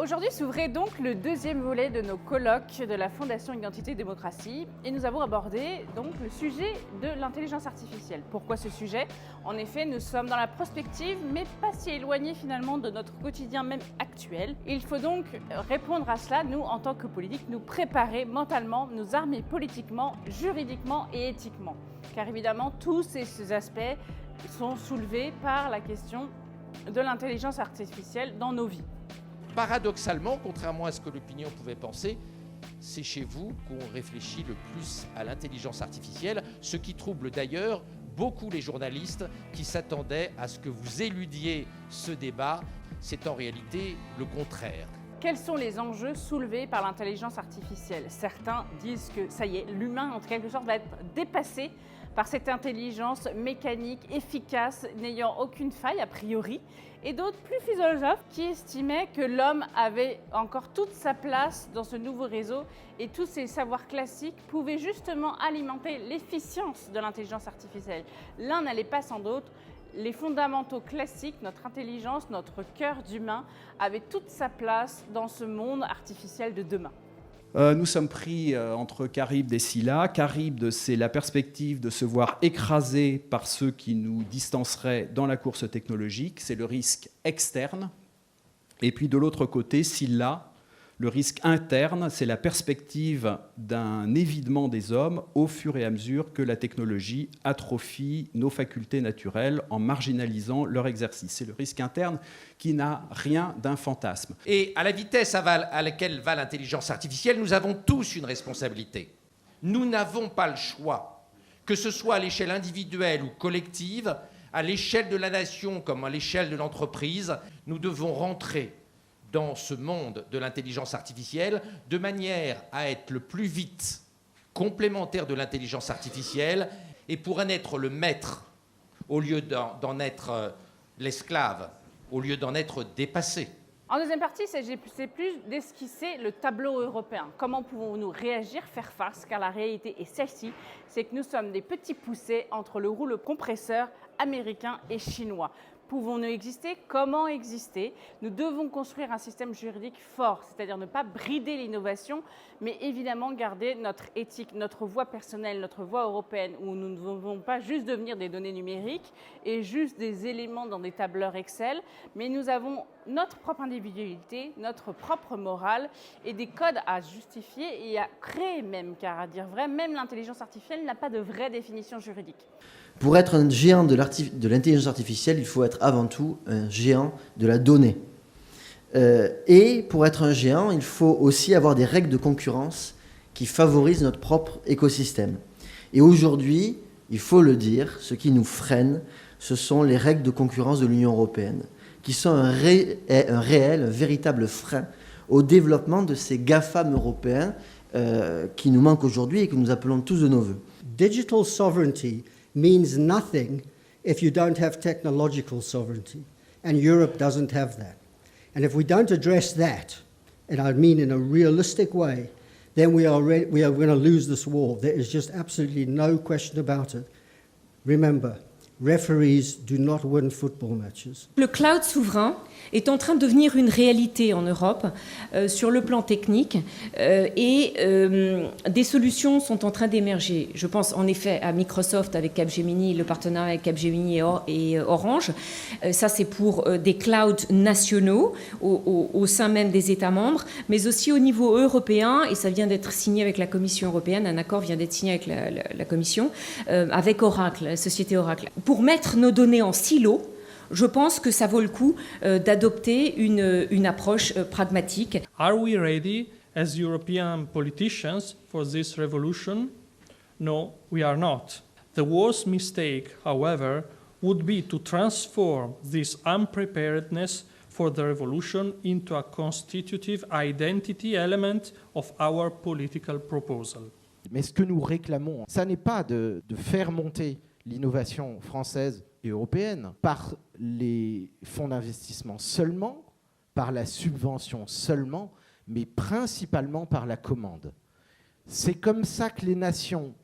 Aujourd'hui s'ouvrait donc le deuxième volet de nos colloques de la Fondation Identité et Démocratie et nous avons abordé donc le sujet de l'intelligence artificielle. Pourquoi ce sujet? En effet, nous sommes dans la prospective mais pas si éloignés finalement de notre quotidien même actuel. Il faut donc répondre à cela, nous en tant que politiques, nous préparer mentalement, nous armer politiquement, juridiquement et éthiquement. Car évidemment, tous ces aspects sont soulevés par la question de l'intelligence artificielle dans nos vies. Paradoxalement, contrairement à ce que l'opinion pouvait penser, c'est chez vous qu'on réfléchit le plus à l'intelligence artificielle, ce qui trouble d'ailleurs beaucoup les journalistes qui s'attendaient à ce que vous éludiez ce débat. C'est en réalité le contraire. Quels sont les enjeux soulevés par l'intelligence artificielle? Certains disent que ça y est, l'humain en quelque sorte va être dépassé par cette intelligence mécanique, efficace, n'ayant aucune faille a priori, et d'autres plus philosophes qui estimaient que l'homme avait encore toute sa place dans ce nouveau réseau et tous ces savoirs classiques pouvaient justement alimenter l'efficience de l'intelligence artificielle. L'un n'allait pas sans l'autre. Les fondamentaux classiques, notre intelligence, notre cœur d'humain, avaient toute sa place dans ce monde artificiel de demain. Nous sommes pris entre Charybde et Scylla. Charybde, c'est la perspective de se voir écrasé par ceux qui nous distanceraient dans la course technologique. C'est le risque externe. Et puis de l'autre côté, Scylla, le risque interne, c'est la perspective d'un évidement des hommes au fur et à mesure que la technologie atrophie nos facultés naturelles en marginalisant leur exercice. C'est le risque interne qui n'a rien d'un fantasme. Et à la vitesse à laquelle va l'intelligence artificielle, nous avons tous une responsabilité. Nous n'avons pas le choix, que ce soit à l'échelle individuelle ou collective, à l'échelle de la nation comme à l'échelle de l'entreprise, nous devons rentrer dans ce monde de l'intelligence artificielle, de manière à être le plus vite complémentaire de l'intelligence artificielle et pour en être le maître, au lieu d'en être l'esclave, au lieu d'en être dépassé. En deuxième partie, c'est plus d'esquisser le tableau européen. Comment pouvons-nous réagir, faire face? Car la réalité est celle-ci, c'est que nous sommes des petits poussets entre le rouleau compresseur américain et chinois. Pouvons-nous exister? Comment exister? Nous devons construire un système juridique fort, c'est-à-dire ne pas brider l'innovation, mais évidemment garder notre éthique, notre voie personnelle, notre voie européenne, où nous ne devons pas juste devenir des données numériques et juste des éléments dans des tableurs Excel, mais nous avons notre propre individualité, notre propre morale et des codes à justifier et à créer même, car à dire vrai, même l'intelligence artificielle n'a pas de vraie définition juridique. Pour être un géant de l'intelligence artificielle, il faut être avant tout un géant de la donnée. Et pour être un géant, il faut aussi avoir des règles de concurrence qui favorisent notre propre écosystème. Et aujourd'hui, il faut le dire, ce qui nous freine, ce sont les règles de concurrence de l'Union européenne, qui sont un véritable frein au développement de ces GAFAM européens qui nous manquent aujourd'hui et que nous appelons tous de nos voeux. Digital sovereignty means nothing if you don't have technological sovereignty, and Europe doesn't have that. And if we don't address that, and I mean in a realistic way, then we are going to lose this war. There is just absolutely no question about it. Remember, referees do not win football matches. Le cloud souverain est en train de devenir une réalité en Europe sur le plan technique et des solutions sont en train d'émerger. Je pense en effet à Microsoft avec Capgemini, le partenariat avec Capgemini et Orange. Ça, c'est pour des clouds nationaux au sein même des États membres, mais aussi au niveau européen, et ça vient d'être signé avec la Commission européenne, un accord vient d'être signé avec la Commission, avec Oracle, la société Oracle. Pour mettre nos données en silo, je pense que ça vaut le coup d'adopter une approche pragmatique. Are we ready as European politicians for this revolution? No, we are not. The worst mistake, however, would be to transform this unpreparedness for the revolution into a constitutive identity element of our political proposal. Mais ce que nous réclamons, ça n'est pas de faire monter l'innovation française et européenne par les fonds d'investissement seulement, par la subvention seulement, mais principalement par la commande. C'est comme ça que les nations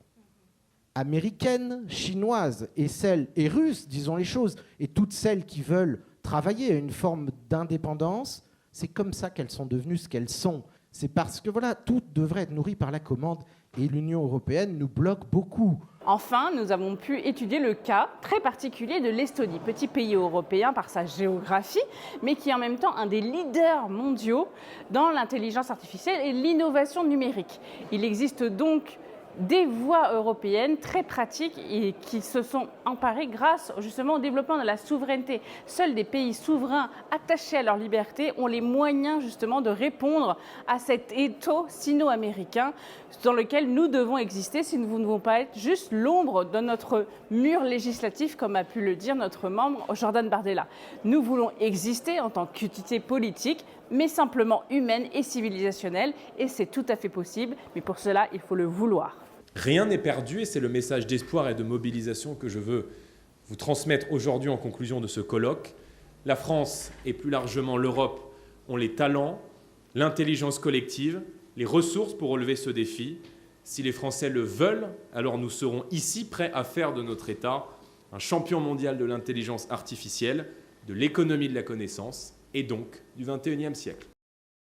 américaines, chinoises et russes, disons les choses, et toutes celles qui veulent travailler à une forme d'indépendance, C'est comme ça qu'elles sont devenues ce qu'elles sont. C'est parce que voilà, tout devrait être nourri par la commande et l'Union européenne nous bloque beaucoup. Enfin, nous avons pu étudier le cas très particulier de l'Estonie, petit pays européen par sa géographie, mais qui est en même temps un des leaders mondiaux dans l'intelligence artificielle et l'innovation numérique. Il existe donc des voies européennes très pratiques et qui se sont emparées grâce justement au développement de la souveraineté. Seuls des pays souverains attachés à leur liberté ont les moyens justement de répondre à cet étau sino-américain dans lequel nous devons exister si nous ne voulons pas être juste l'ombre de notre mur législatif, comme a pu le dire notre membre Jordan Bardella. Nous voulons exister en tant qu'entité politique, mais simplement humaine et civilisationnelle, et c'est tout à fait possible, mais pour cela, il faut le vouloir. Rien n'est perdu et c'est le message d'espoir et de mobilisation que je veux vous transmettre aujourd'hui en conclusion de ce colloque. La France et plus largement l'Europe ont les talents, l'intelligence collective, les ressources pour relever ce défi. Si les Français le veulent, alors nous serons ici prêts à faire de notre État un champion mondial de l'intelligence artificielle, de l'économie de la connaissance et donc du XXIe siècle.